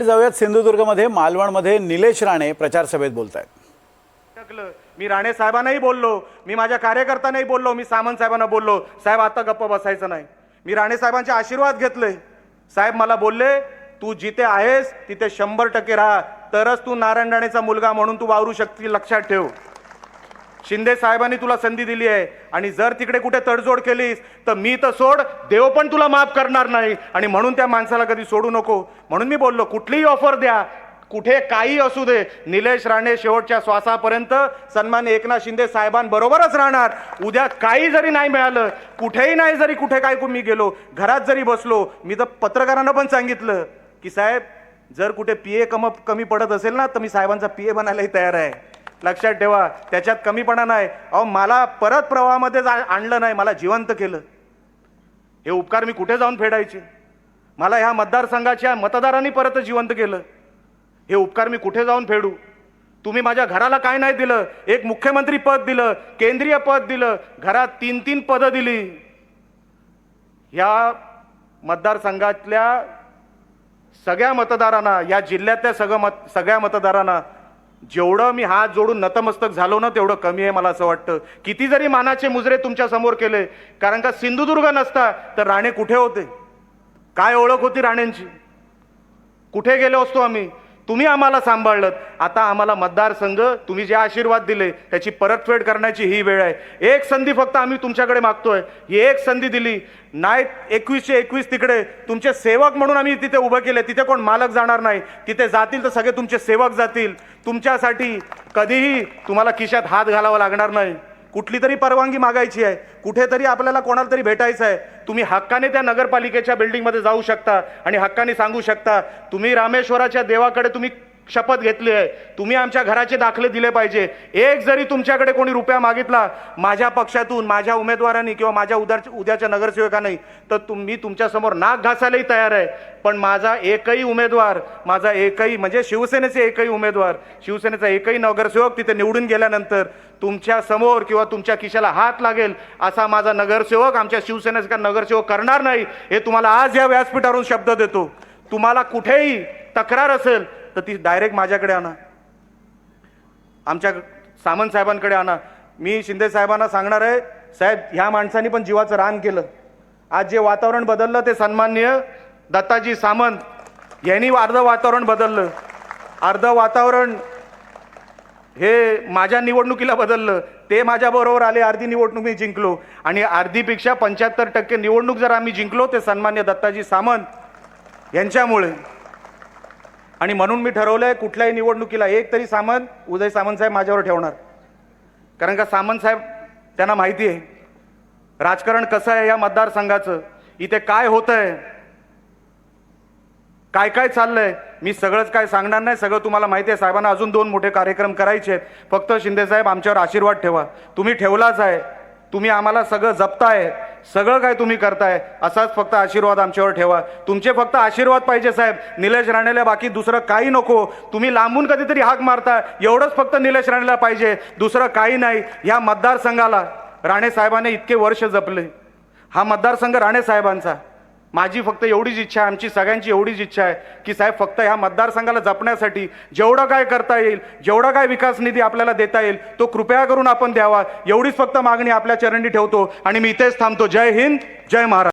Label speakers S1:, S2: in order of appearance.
S1: जाऊयात सिंधुदुर्गमध्ये मालवणमध्ये निलेश राणे प्रचार सभेत बोलतायत।
S2: मी राणे साहेबांनाही बोललो, मी माझ्या कार्यकर्त्यांनाही बोललो, मी सामंत साहेबांना बोललो, साहेब आता गप्प बसायचं नाही। मी राणे साहेबांचे आशीर्वाद घेतले। साहेब मला बोलले तू जिथे आहेस तिथे 100% राहा, तरच तू नारायण राणेचा मुलगा म्हणून तू वावरू शकशील, लक्षात ठेव। शिंदे साहेबांनी तुला संधी दिली आहे आणि जर तिकडे कुठे तडजोड केलीस तर मी तर सोड, देव पण तुला माफ करणार नाही आणि म्हणून त्या माणसाला कधी सोडू नको। म्हणून मी बोललो कुठलीही ऑफर द्या, कुठे काही असू दे, निलेश राणे शेवटच्या श्वासापर्यंत सन्मान्य एकनाथ शिंदे साहेबांबरोबरच राहणार। उद्या काही जरी नाही मिळालं, कुठेही नाही, जरी कुठे काय मी गेलो, घरात जरी बसलो, मी तर पत्रकारांना पण सांगितलं की साहेब जर कुठे पीए कमी पडत असेल ना तर मी साहेबांचा पीए बनायलाही तयार आहे, लक्षात ठेवा। त्याच्यात कमीपणा नाही। अहो मला परत प्रवाहामध्ये आणलं नाही, मला जिवंत केलं। हे उपकार मी कुठे जाऊन फेडायचे? मला ह्या मतदारसंघाच्या मतदारांनी परत जिवंत केलं। हे उपकार मी कुठे जाऊन फेडू? तुम्ही माझ्या घराला काय नाही दिलं? एक मुख्यमंत्री पद दिलं, केंद्रीय पद दिलं, घरात 3-3 पदं दिली। या मतदारसंघातल्या सगळ्या मतदारांना, या जिल्ह्यातल्या सगळ्या मतदारांना जेवढं मी हात जोडून नतमस्तक झालो ना तेवढं कमी आहे मला असं वाटतं। किती जरी मानाचे मुजरे तुमच्या समोर केले, कारण का सिंधुदुर्ग नसता तर राणे कुठे होते? काय ओळख होती राणेंची? कुठे गेलो असतो आम्ही? तुम्ही आम्हाला सांभाळलं। आता आम्हाला मतदारसंघ, तुम्ही जे आशीर्वाद दिले त्याची परतफेड करण्याची ही वेळ आहे। एक संधी फक्त आम्ही तुमच्याकडे मागतोय, ही एक संधी दिली नाही। 21चे 21 तिकडे तुमचे सेवक म्हणून आम्ही तिथे उभं केले। तिथे कोण मालक जाणार नाही, तिथे जातील तर सगळे तुमचे सेवक जातील। तुमच्यासाठी कधीही तुम्हाला खिशात हात घालावा लागणार नाही। कुठली तरी परवानगी मागायची आहे, कुठेतरी आपल्याला कोणाला तरी भेटायचं आहे, तुम्ही हक्काने त्या नगरपालिकेच्या बिल्डिंगमध्ये जाऊ शकता आणि हक्काने सांगू शकता तुम्ही रामेश्वराच्या देवाकडे तुम्ही शपथ घेतली आहे, तुम्ही आमच्या घराचे दाखले दिले पाहिजे। एक जरी तुमच्याकडे कोणी रुपया मागितला माझ्या पक्षातून, माझ्या उमेदवारांनी किंवा माझ्या उद्याच्या नगरसेवकांनी, तर मी तुमच्यासमोर नाक घासायलाही तयार आहे। पण माझा एकही उमेदवार, माझा एकही म्हणजे शिवसेनेचे एकही उमेदवार, शिवसेनेचा एकही नगरसेवक तिथे निवडून गेल्यानंतर तुमच्या समोर किंवा तुमच्या खिशाला हात लागेल असा माझा नगरसेवक, आमच्या शिवसेनेचा नगरसेवक करणार नाही, हे तुम्हाला आज या व्यासपीठावरून शब्द देतो। तुम्हाला कुठेही तक्रार असेल तर ती डायरेक्ट माझ्याकडे आणा, आमच्या सामंत साहेबांकडे आणा। मी शिंदे साहेबांना सांगणार आहे, साहेब ह्या माणसांनी पण जीवाचं रान केलं। आज जे वातावरण बदललं ते सन्माननीय दत्ताजी सामंत यांनी अर्ध वातावरण बदललं। अर्ध वातावरण हे माझ्या निवडणुकीला बदललं। ते माझ्याबरोबर आले, अर्धी निवडणूक मी जिंकलो आणि अर्धीपेक्षा 75% निवडणूक जर आम्ही जिंकलो ते सन्मान्य दत्ताजी सामंत यांच्यामुळे। आणि म्हणून मी ठरवलंय कुठल्याही निवडणुकीला एक तरी सामंत, उदय सामंत साहेब माझ्यावर ठेवणार। कारण का सामंत साहेब त्यांना माहिती आहे राजकारण कसं आहे या मतदारसंघाचं, इथे काय होतंय, काय काय चाललंय। मी सगळंच काय सांगणार नाही, सगळं तुम्हाला माहिती आहे। साहेबांना अजून 2 मोठे कार्यक्रम करायचे आहेत, फक्त शिंदे साहेब आमच्यावर आशीर्वाद ठेवा। तुम्ही ठेवलाच आहे, तुम्ही आम्हाला सगळं जपताय, सगळं काय तुम्ही करताय, असाच फक्त आशीर्वाद आमच्यावर ठेवा। तुमचे फक्त आशीर्वाद पाहिजे साहेब, निलेश राणेला बाकी दुसरं काही नको। तुम्ही लांबून कधीतरी हाक मारता, एवढंच फक्त निलेश राणेला पाहिजे, दुसरं काही नाही। या मतदारसंघाला राणे साहेबांनी इतके वर्ष जपले, हा मतदारसंघ राणे साहेबांचा। माझी फक्त एवढीच इच्छा आहे, आमची सगळ्यांची एवढीच इच्छा आहे की साहेब फक्त ह्या मतदारसंघाला जपण्यासाठी जेवढं काय करता येईल, जेवढा काय विकास निधी आपल्याला देता येईल तो कृपया करून आपण द्यावा, एवढीच फक्त मागणी आपल्या चरणी ठेवतो आणि मी इथेच थांबतो। जय हिंद, जय महाराष्ट्र।